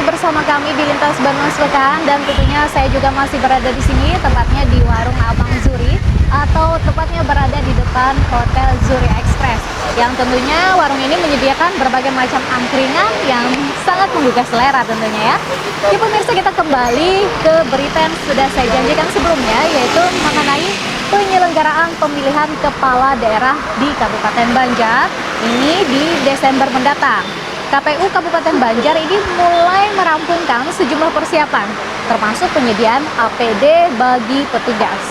bersama kami di Lintas Bandung Sepekan dan tentunya saya juga masih berada di sini tepatnya di Warung Abang Zuri atau tepatnya berada di depan Hotel Zuri Express yang tentunya warung ini menyediakan berbagai macam angkringan yang sangat menggugah selera tentunya ya. Ya pemirsa, kita kembali ke berita yang sudah saya janjikan sebelumnya, yaitu mengenai penyelenggaraan pemilihan kepala daerah di Kabupaten Banjar ini di Desember mendatang. KPU Kabupaten Banjar ini mulai merampungkan sejumlah persiapan, termasuk penyediaan APD bagi petugas.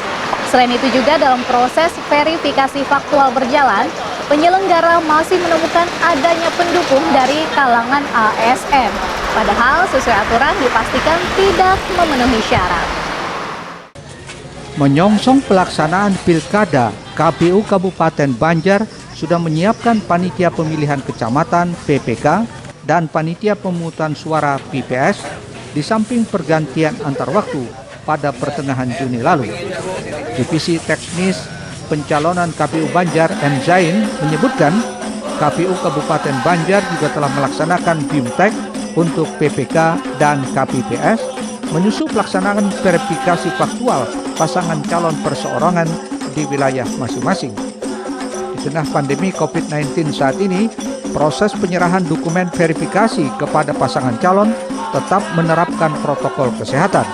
Selain itu juga dalam proses verifikasi faktual berjalan, penyelenggara masih menemukan adanya pendukung dari kalangan ASN. Padahal sesuai aturan dipastikan tidak memenuhi syarat. Menyongsong pelaksanaan Pilkada, KPU Kabupaten Banjar sudah menyiapkan panitia pemilihan kecamatan (PPK) dan panitia pemungutan suara (PPS) di samping pergantian antar waktu pada pertengahan Juni lalu. Divisi Teknis Pencalonan KPU Banjar M. Zain menyebutkan KPU Kabupaten Banjar juga telah melaksanakan BIMTEK untuk PPK dan KPPS, menyusul pelaksanaan verifikasi faktual pasangan calon perseorangan di wilayah masing-masing. Di tengah pandemi COVID-19 saat ini, proses penyerahan dokumen verifikasi kepada pasangan calon tetap menerapkan protokol kesehatan.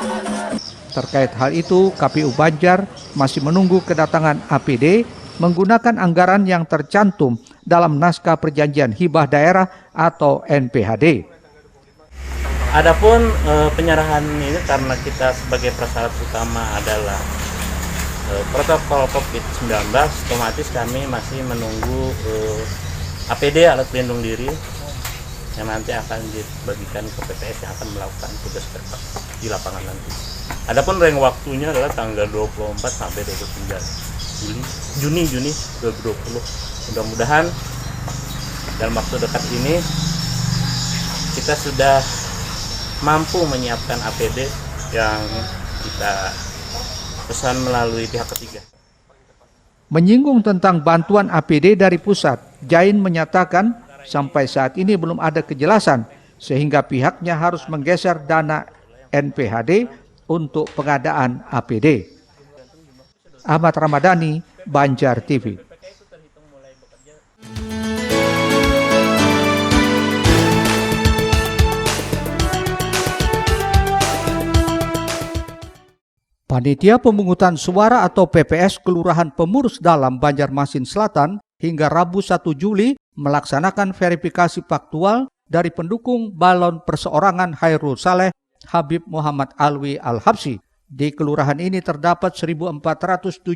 Terkait hal itu, KPU Banjar masih menunggu kedatangan APD menggunakan anggaran yang tercantum dalam Naskah Perjanjian Hibah Daerah atau NPHD. Adapun penyerahan ini karena kita sebagai prasyarat utama adalah protokol COVID-19, otomatis kami masih menunggu APD alat pelindung diri yang nanti akan dibagikan ke PPS yang akan melakukan tugas di lapangan nanti. Adapun rentang waktunya adalah tanggal 24 sampai 29 Juni 2020. Mudah-mudahan dalam waktu dekat ini kita sudah mampu menyiapkan APD yang kita pesan melalui pihak ketiga. Menyinggung tentang bantuan APD dari pusat, Zain menyatakan sampai saat ini belum ada kejelasan sehingga pihaknya harus menggeser dana NPHD untuk pengadaan APD. Ahmad Ramadhani, Banjar TV. Panitia Pemungutan Suara atau PPS Kelurahan Pemurus Dalam Banjarmasin Selatan hingga Rabu 1 Juli melaksanakan verifikasi faktual dari pendukung balon perseorangan Hairul Saleh Habib Muhammad Alwi Al-Habsyi. Di kelurahan ini terdapat 1.477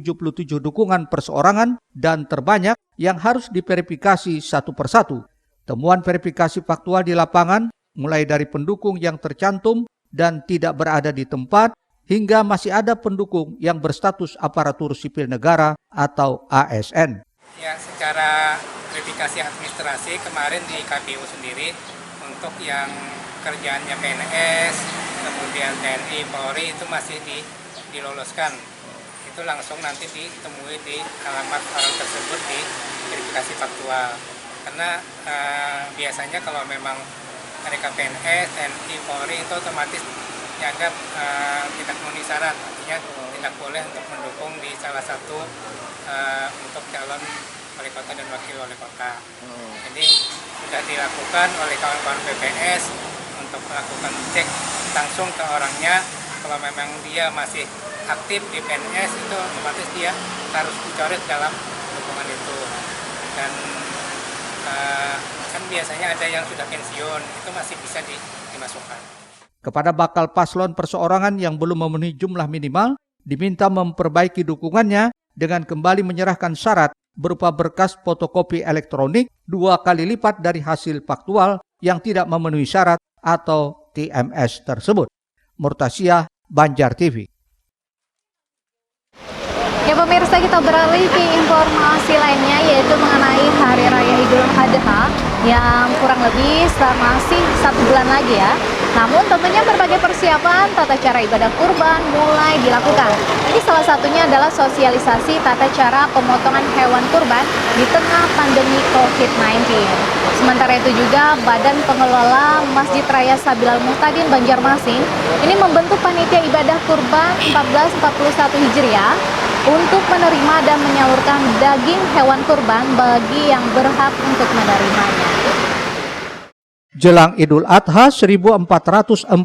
dukungan perseorangan dan terbanyak yang harus diverifikasi satu persatu. Temuan verifikasi faktual di lapangan mulai dari pendukung yang tercantum dan tidak berada di tempat hingga masih ada pendukung yang berstatus aparatur sipil negara atau ASN. Ya, secara verifikasi administrasi kemarin di KPU sendiri untuk yang kerjaannya PNS, kemudian TNI, Polri itu masih diloloskan. Itu langsung nanti ditemui di alamat orang tersebut di verifikasi faktual. Karena biasanya kalau memang mereka PNS, TNI, Polri itu otomatis dianggap tidak memenuhi syarat, artinya tidak boleh untuk mendukung di salah satu untuk calon wali kota dan wakil wali kota. Jadi sudah dilakukan oleh kawan-kawan PPS untuk melakukan cek langsung ke orangnya. Kalau memang dia masih aktif di PNS itu otomatis dia harus dicoret dalam dukungan itu. Dan kan biasanya ada yang sudah pensiun, itu masih bisa dimasukkan. Kepada bakal paslon perseorangan yang belum memenuhi jumlah minimal, diminta memperbaiki dukungannya dengan kembali menyerahkan syarat berupa berkas fotokopi elektronik 2 kali lipat dari hasil faktual yang tidak memenuhi syarat atau TMS tersebut. Murtasyah, Banjar TV. Ya pemirsa, kita beralih ke informasi lainnya, yaitu mengenai Hari Raya Idul Adha yang kurang lebih masih 1 bulan lagi ya. Namun tentunya berbagai persiapan tata cara ibadah kurban mulai dilakukan. Ini salah satunya adalah sosialisasi tata cara pemotongan hewan kurban di tengah pandemi COVID-19. Sementara itu juga Badan Pengelola Masjid Raya Sabilal Muhtadin Banjarmasin ini membentuk panitia ibadah kurban 1441 Hijriah untuk menerima dan menyalurkan daging hewan kurban bagi yang berhak untuk menerimanya. Jelang Idul Adha 1441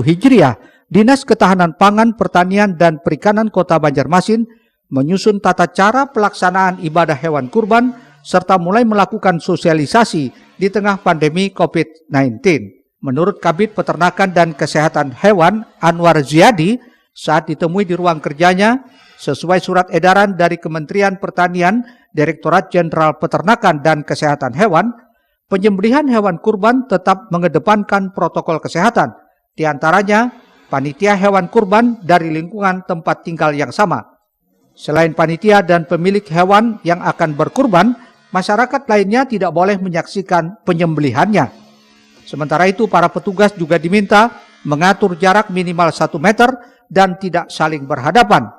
Hijriah, Dinas Ketahanan Pangan, Pertanian, dan Perikanan Kota Banjarmasin menyusun tata cara pelaksanaan ibadah hewan kurban serta mulai melakukan sosialisasi di tengah pandemi COVID-19. Menurut Kabid Peternakan dan Kesehatan Hewan Anwar Ziyadi, saat ditemui di ruang kerjanya, sesuai surat edaran dari Kementerian Pertanian, Direktorat Jenderal Peternakan dan Kesehatan Hewan, penyembelihan hewan kurban tetap mengedepankan protokol kesehatan, di antaranya panitia hewan kurban dari lingkungan tempat tinggal yang sama. Selain panitia dan pemilik hewan yang akan berkurban, masyarakat lainnya tidak boleh menyaksikan penyembelihannya. Sementara itu, para petugas juga diminta mengatur jarak minimal 1 meter dan tidak saling berhadapan.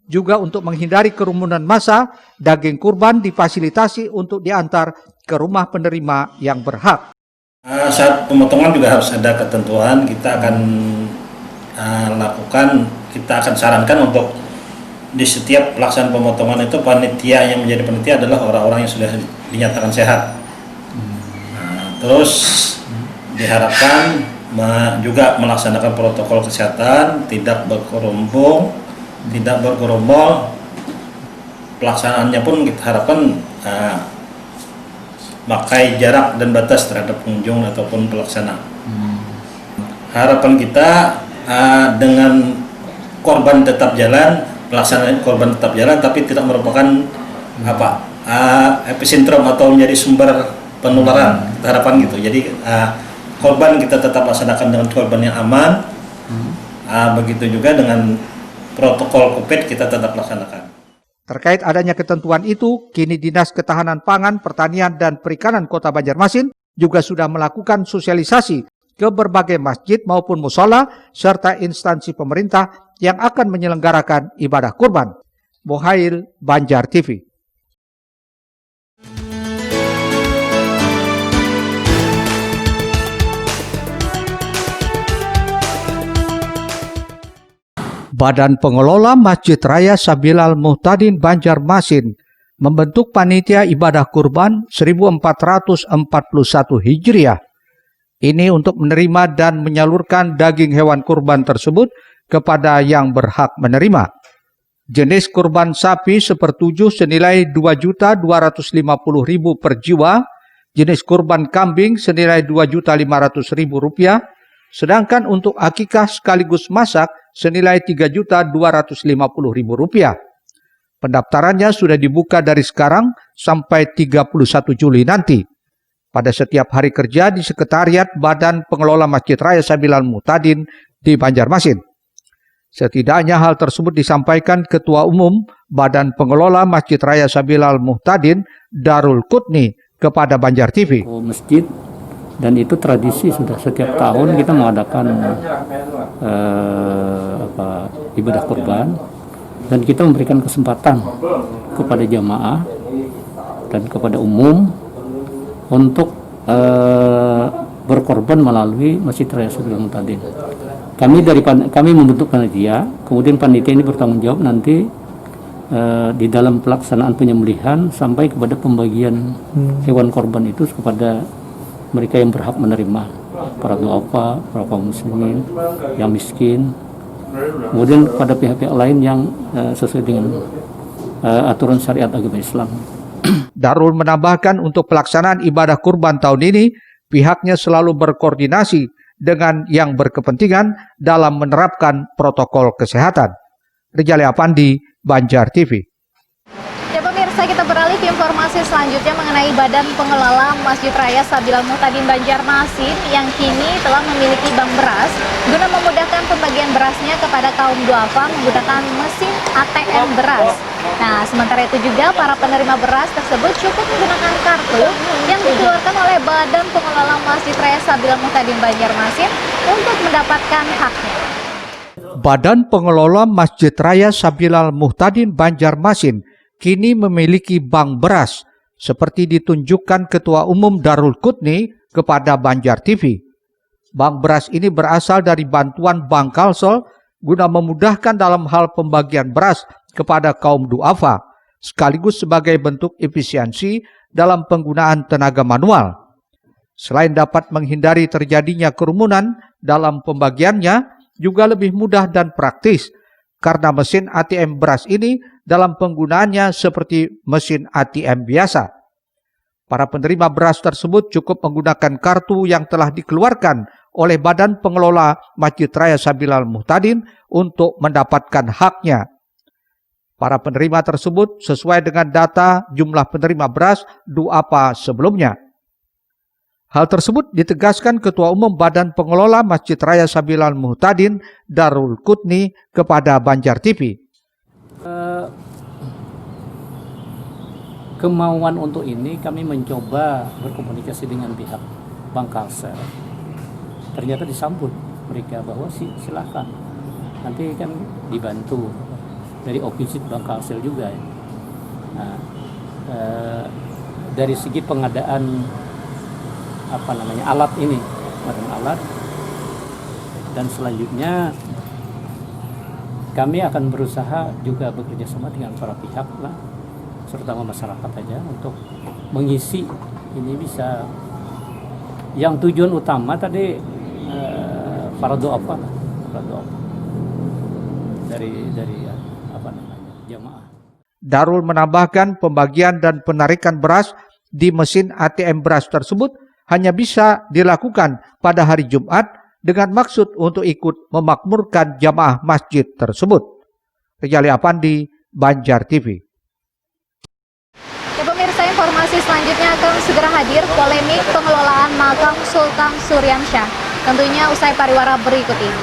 Juga untuk menghindari kerumunan massa, daging kurban difasilitasi untuk diantar ke rumah penerima yang berhak. Saat pemotongan juga harus ada ketentuan, kita akan kita akan sarankan untuk di setiap pelaksanaan pemotongan itu panitia yang menjadi panitia adalah orang-orang yang sudah dinyatakan sehat. Terus diharapkan juga melaksanakan protokol kesehatan, tidak berkerumun, tidak bergerombol. Pelaksanaannya pun kita harapkan pakai jarak dan batas terhadap pengunjung ataupun pelaksana. Harapan kita dengan korban tetap jalan, pelaksanaan korban tetap jalan, tapi tidak merupakan epicentrum atau menjadi sumber penularan. Kita harapkan gitu. Jadi korban kita tetap laksanakan dengan korban yang aman. Begitu juga dengan protokol COVID kita tetap laksanakan. Terkait adanya ketentuan itu, kini Dinas Ketahanan Pangan, Pertanian, dan Perikanan Kota Banjarmasin juga sudah melakukan sosialisasi ke berbagai masjid maupun mushola serta instansi pemerintah yang akan menyelenggarakan ibadah kurban. Bohail, Banjar TV. Badan Pengelola Masjid Raya Sabilal Muhtadin Banjarmasin membentuk panitia ibadah kurban 1441 Hijriah. Ini untuk menerima dan menyalurkan daging hewan kurban tersebut kepada yang berhak menerima. Jenis kurban sapi sepertujuh senilai Rp2.250.000 per jiwa, jenis kurban kambing senilai Rp2.500.000, sedangkan untuk akikah sekaligus masak senilai Rp3.250.000. Pendaftarannya sudah dibuka dari sekarang sampai 31 Juli nanti. Pada setiap hari kerja di Sekretariat Badan Pengelola Masjid Raya Sabilal Muhtadin di Banjarmasin. Setidaknya hal tersebut disampaikan Ketua Umum Badan Pengelola Masjid Raya Sabilal Muhtadin Darul Qutni kepada Banjar TV. Masjid, dan itu tradisi sudah setiap tahun kita mengadakan ibadah kurban, dan kita memberikan kesempatan kepada jamaah dan kepada umum untuk berkorban melalui Masjid Raya Sabilal Muhtadin. Kami membentuk panitia, kemudian panitia ini bertanggung jawab nanti di dalam pelaksanaan penyembelihan sampai kepada pembagian hewan korban itu kepada mereka yang berhak menerima, para duafa, para kaum muslimin yang miskin, kemudian pada pihak-pihak lain yang sesuai dengan aturan syariat agama Islam. Darul menambahkan untuk pelaksanaan ibadah kurban tahun ini, pihaknya selalu berkoordinasi dengan yang berkepentingan dalam menerapkan protokol kesehatan. Rijal Apandi, Banjar TV. Ya pemirsa, pemirsa, kita beralih ke informasi selanjutnya mengenai Badan Pengelola Masjid Raya Sabilal Muhtadin Banjarmasin yang kini telah memiliki bank beras guna memudahkan pembagian berasnya kepada kaum duafa menggunakan mesin ATM beras. Nah, sementara itu juga para penerima beras tersebut cukup menggunakan kartu yang dikeluarkan oleh Badan Pengelola Masjid Raya Sabilal Muhtadin Banjarmasin untuk mendapatkan haknya. Badan Pengelola Masjid Raya Sabilal Muhtadin Banjarmasin kini memiliki bank beras seperti ditunjukkan Ketua Umum Darul Qutni kepada Banjar TV. Bank beras ini berasal dari bantuan Bank Kalsel guna memudahkan dalam hal pembagian beras kepada kaum duafa, sekaligus sebagai bentuk efisiensi dalam penggunaan tenaga manual. Selain dapat menghindari terjadinya kerumunan dalam pembagiannya, juga lebih mudah dan praktis karena mesin ATM beras ini dalam penggunaannya seperti mesin ATM biasa. Para penerima beras tersebut cukup menggunakan kartu yang telah dikeluarkan oleh Badan Pengelola Masjid Raya Sabilal Muhtadin untuk mendapatkan haknya. Para penerima tersebut sesuai dengan data jumlah penerima beras duafa sebelumnya. Hal tersebut ditegaskan Ketua Umum Badan Pengelola Masjid Raya Sabilal Muhtadin Darul Qutni kepada Banjar TV. Kemauan untuk ini kami mencoba berkomunikasi dengan pihak Bank Kalsel. Ternyata disambut mereka bahwa silakan. Nanti kan dibantu dari ofisi Bank Kalsel juga. Nah, dari segi pengadaan alat ini, alat, dan selanjutnya kami akan berusaha juga bekerja sama dengan para pihak lah, terutama masyarakat aja untuk mengisi ini bisa. Yang tujuan utama tadi para duafa dari jamaah. Darul menambahkan pembagian dan penarikan beras di mesin ATM beras tersebut hanya bisa dilakukan pada hari Jumat dengan maksud untuk ikut memakmurkan jamaah masjid tersebut. Rijali Apandi, Banjar TV. Ya pemirsa, informasi selanjutnya akan segera hadir, polemik pengelolaan makam Sultan Suryansyah. Tentunya usai pariwara berikut ini.